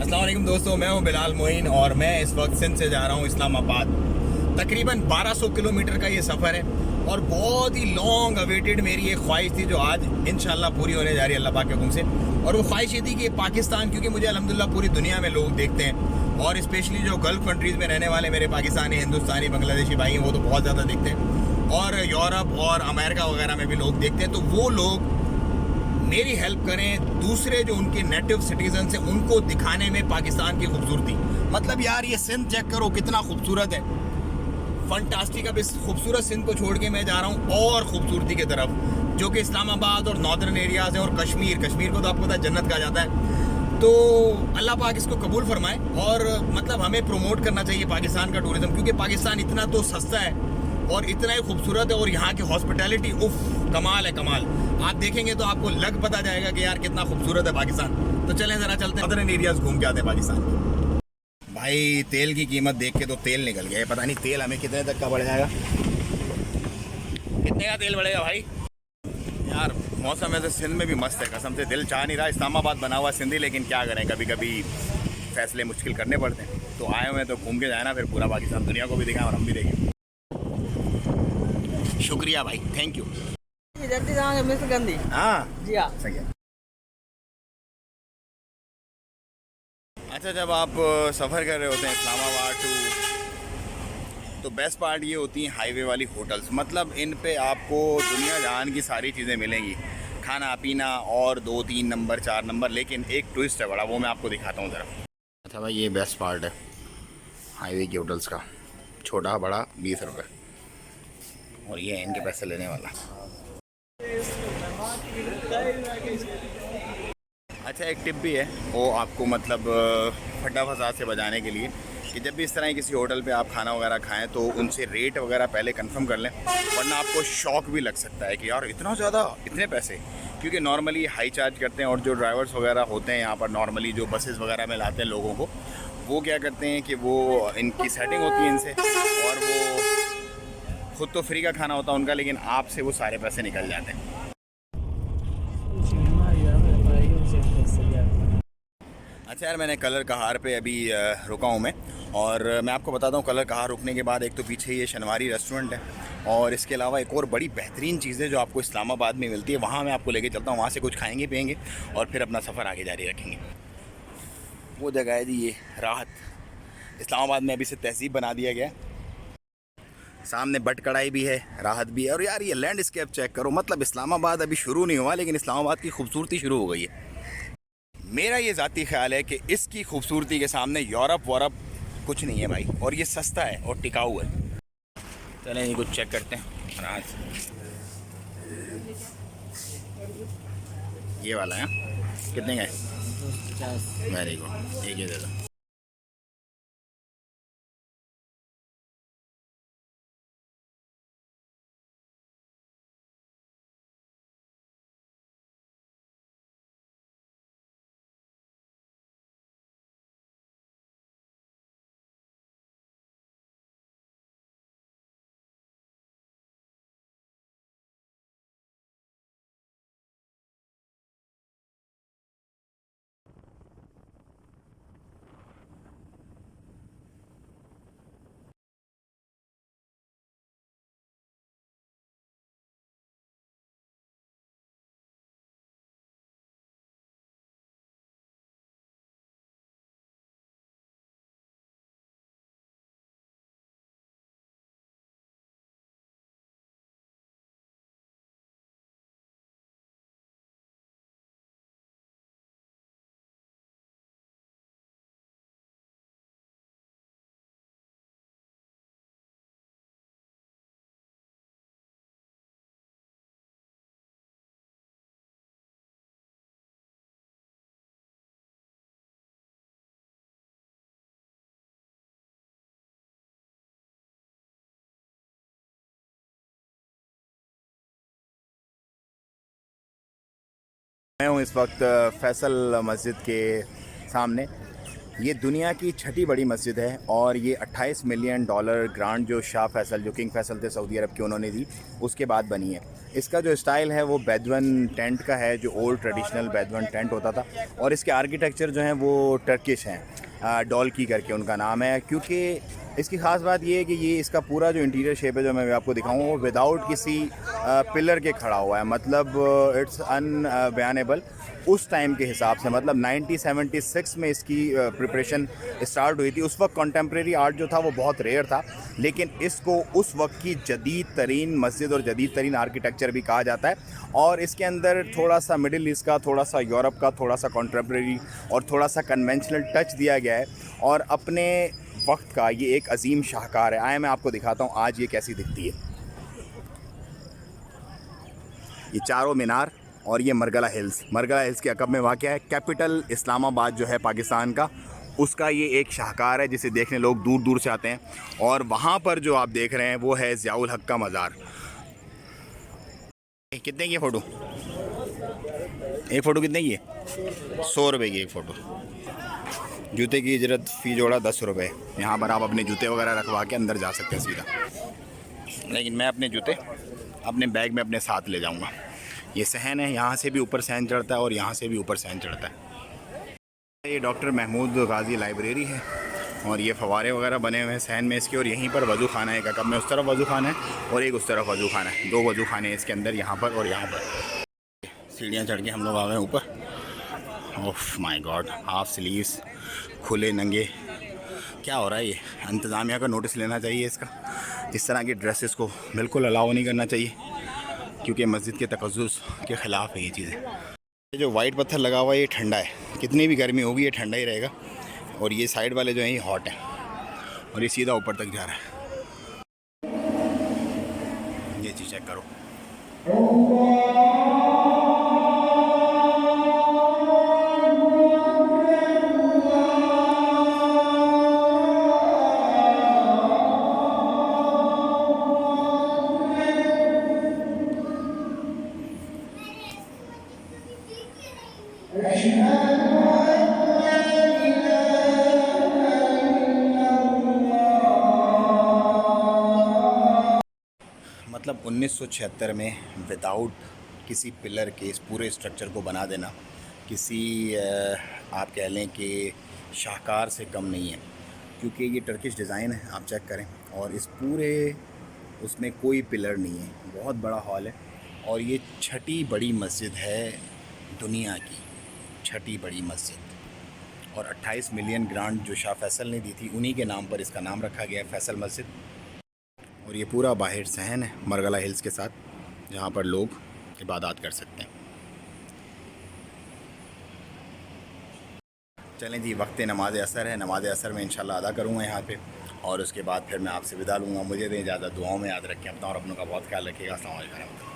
अस्सलाम वालेकुम दोस्तों, मैं हूं बिलाल मोइन और मैं इस वक्त सिंध से जा रहा हूं इस्लामाबाद। तकरीबन 1200 किलोमीटर का ये सफ़र है और बहुत ही लॉन्ग अवेटेड मेरी एक ख्वाहिश थी जो आज इंशाल्लाह पूरी होने जा रही है अल्लाह पाक के हुक्म से। और वो ख्वाहिश ये थी कि पाकिस्तान, क्योंकि मुझे अल्हम्दुलिल्लाह पूरी दुनिया में लोग देखते हैं और स्पेशली जो गल्फ़ कंट्रीज़ में रहने वाले मेरे पाकिस्तानी, हिंदुस्तानी, बांग्लादेशी भाई हैं वो तो बहुत ज़्यादा देखते हैं और यूरोप और अमेरिका वगैरह में भी लोग देखते हैं। तो वो लोग मेरी हेल्प करें, दूसरे जो उनके नेटिव सिटीजन हैं उनको दिखाने में पाकिस्तान की खूबसूरती। मतलब यार ये सिंध चेक करो कितना खूबसूरत है, फंटास्टिक। अब इस खूबसूरत सिंध को छोड़ के मैं जा रहा हूँ और खूबसूरती की तरफ, जो कि इस्लामाबाद और नॉर्दर्न एरियाज़ हैं और कश्मीर को तो आपको पता है जन्नत कहा जाता है। तो अल्लाह पाक इसको कबूल फरमाए और मतलब हमें प्रमोट करना चाहिए पाकिस्तान का टूरिज़्म, क्योंकि पाकिस्तान इतना तो सस्ता है और इतना ही खूबसूरत है और यहाँ की हॉस्पिटैलिटी उफ कमाल है, कमाल। आप देखेंगे तो आपको लग पता जाएगा कि यार कितना खूबसूरत है पाकिस्तान। तो चलें ज़रा चलते हैं, नॉर्दर्न एरियाज़ घूम के आते हैं पाकिस्तान के। भाई तेल की कीमत देख के तो तेल निकल गया है, पता नहीं तेल हमें कितने तक का बढ़ जाएगा, कितने का तेल बढ़ेगा भाई। यार मौसम ऐसे सिंध में भी मस्त है, कसम से दिल चाह नहीं रहा इस्लामाबाद बना हुआ सिंधी, लेकिन क्या करें कभी कभी फैसले मुश्किल करने पड़ते हैं। तो आए हुए हैं तो घूम के जाना, फिर पूरा पाकिस्तान दुनिया को भी दिखाएं और हम भी देखें। शुक्रिया भाई, थैंक यू। जल्दी जाओगे मिस्टर गांधी। हाँ जी हाँ। सही है। अच्छा, जब आप सफ़र कर रहे होते हैं इस्लामाबाद तो बेस्ट पार्ट ये होती हैं हाईवे वाली होटल्स। मतलब इन पे आपको दुनिया जहान की सारी चीज़ें मिलेंगी, खाना पीना और 2, 3 नंबर 4 नंबर। लेकिन एक ट्विस्ट है बड़ा, वो मैं आपको दिखाता हूँ ज़रा। अच्छा भाई, ये बेस्ट पार्ट है हाईवे की होटल्स का, छोटा बड़ा 20 रुपये, और ये है इनके पैसे लेने वाला। अच्छा, एक टिप भी है वो आपको, मतलब फटा फसाद से बचाने के लिए, कि जब भी इस तरह किसी होटल पे आप खाना वगैरह खाएं तो उनसे रेट वगैरह पहले कंफर्म कर लें, वरना आपको शॉक भी लग सकता है कि यार इतना ज़्यादा, इतने पैसे। क्योंकि नॉर्मली हाई चार्ज करते हैं और जो ड्राइवर्स वगैरह होते हैं यहाँ पर नॉर्मली जो बसेस वगैरह में लाते हैं लोगों को, वो क्या करते हैं कि वो इनकी सेटिंग होती है इनसे और वो खुद तो फ्री का खाना होता है उनका, लेकिन आपसे वो सारे पैसे निकल जाते हैं। अच्छा यार, मैंने कलर कहार पे अभी रुका हूँ मैं, और मैं आपको बताता हूँ कलर कहार रुकने के बाद एक तो पीछे ये शनवारी रेस्टोरेंट है, और इसके अलावा एक और बड़ी बेहतरीन चीज़ है जो आपको इस्लामाबाद में मिलती है, वहाँ मैं आपको लेके चलता हूँ। वहाँ से कुछ खाएंगे पिएंगे और फिर अपना सफ़र आगे जारी रखेंगे। वो जगह है जी ये राहत। इस्लामाबाद में अभी से तहजीब बना दिया गया, सामने बट कढ़ाई भी है, राहत भी है। और यार ये लैंडस्केप चेक करो, मतलब इस्लामाबाद अभी शुरू नहीं हुआ लेकिन इस्लामाबाद की खूबसूरती शुरू हो गई है। मेरा ये ज़ाती ख्याल है कि इसकी खूबसूरती के सामने यूरोप वोरप कुछ नहीं है भाई, और ये सस्ता है और टिकाऊ है। चलें ये कुछ चेक करते हैं राहत। ये वाला है, कितने का है? वेरी गुड, एक ये दे दो। मैं हूँ इस वक्त फैसल मस्जिद के सामने। ये दुनिया की छठी बड़ी मस्जिद है और ये $28 मिलियन ग्रांट जो शाह फैसल, जो किंग फैसल थे सऊदी अरब के, उन्होंने दी, उसके बाद बनी है। इसका जो स्टाइल है वो बेदवन टेंट का है, जो ओल्ड ट्रेडिशनल बेदवन टेंट होता था। और इसके आर्किटेक्चर जो हैं वो टर्किश हैं, डॉल्की करके उनका नाम है। क्योंकि इसकी ख़ास बात ये है कि ये इसका पूरा जो इंटीरियर शेप है जो मैं आपको दिखाऊँ वो विदाउट किसी पिलर के खड़ा हुआ है। मतलब इट्स अनबयानेबल उस टाइम के हिसाब से। मतलब 1976 में इसकी प्रिपरेशन स्टार्ट हुई थी। उस वक्त कंटेम्प्रेरी आर्ट जो था वो बहुत रेयर था, लेकिन इसको उस वक्त की जदीद तरीन मस्जिद और जदीद तरीन आर्किटेक्चर भी कहा जाता है। और इसके अंदर थोड़ा सा मिडिल ईस्ट का, थोड़ा सा यूरोप का, थोड़ा सा कंटेम्प्रेरी और थोड़ा सा कन्वेंशनल टच दिया गया है। और अपने वक्त का ये एक अजीम शाहकार है। आए मैं आपको दिखाता हूँ आज ये कैसी दिखती है। ये चारों मीनार और ये मरगला हिल्स। मरगला हिल्स के अकब में वाक़या है। कैपिटल इस्लामाबाद जो है पाकिस्तान का, उसका ये एक शाहकार है जिसे देखने लोग दूर दूर से आते हैं। और वहाँ पर जो आप देख रहे हैं वो है ज़ियाउल हक का मज़ार। कितने की है फ़ोटो? एक फ़ोटो कितने की है? 100 रुपये की एक फ़ोटो। जूते की इजरत फ़ी जोड़ा 10 रुपये। यहाँ पर आप अपने जूते वगैरह रखवा के अंदर जा सकते हैं सीधा, लेकिन मैं अपने जूते अपने बैग में अपने साथ ले जाऊँगा। ये सहन है, यहाँ से भी ऊपर सहन चढ़ता है और यहाँ से भी ऊपर सहन चढ़ता है। ये डॉक्टर महमूद गाजी लाइब्रेरी है और ये फवारे वगैरह बने हुए हैं सहन में इसके। और यहीं पर वज़ू खाना है। कब में उस तरफ वज़ू खाना है और एक उस तरफ वज़ू खाना है। 2 वज़ू खाने हैं इसके अंदर, यहाँ पर और यहाँ पर। सीढ़ियाँ चढ़ के हम लोग आ गए ऊपर। Oh my God, half sleeves, खुले नंगे। क्या हो रहा है ये? इंतज़ामिया का नोटिस लेना चाहिए इसका। इस तरह की ड्रेसेस को बिल्कुल अलाउ नहीं करना चाहिए, क्योंकि मस्जिद के तक़द्दुस के ख़िलाफ़ है ये चीज़ें। ये जो वाइट पत्थर लगा हुआ है ये ठंडा है, कितनी भी गर्मी होगी ये ठंडा ही रहेगा। और ये साइड वाले जो हैं ये हॉट हैं और ये सीधा ऊपर तक जा रहा है। ये चीज़ चेक करो। मतलब 1976 में विदाउट किसी पिलर के इस पूरे स्ट्रक्चर को बना देना किसी आप कह लें कि शाहकार से कम नहीं है। क्योंकि ये टर्किश डिज़ाइन है, आप चेक करें। और इस पूरे उसमें कोई पिलर नहीं है। बहुत बड़ा हॉल है और ये छठी बड़ी मस्जिद है दुनिया की, छठी बड़ी मस्जिद। और 28 मिलियन ग्रांट जो शाह फैसल ने दी थी उन्हीं के नाम पर इसका नाम रखा गया है फैसल मस्जिद। और ये पूरा बाहर सहन है मरगला हिल्स के साथ, जहाँ पर लोग इबादत कर सकते हैं। चलें जी, वक्त नमाज असर है। नमाज असर में इंशाल्लाह अदा करूँगा यहाँ पे और उसके बाद फिर मैं आपसे विदा लूँगा। मुझे दें इजाज़त। दुआओं में याद रखें अपना और अपनों का बहुत ख्याल रखिएगा। अस्सलाम वालेकुम।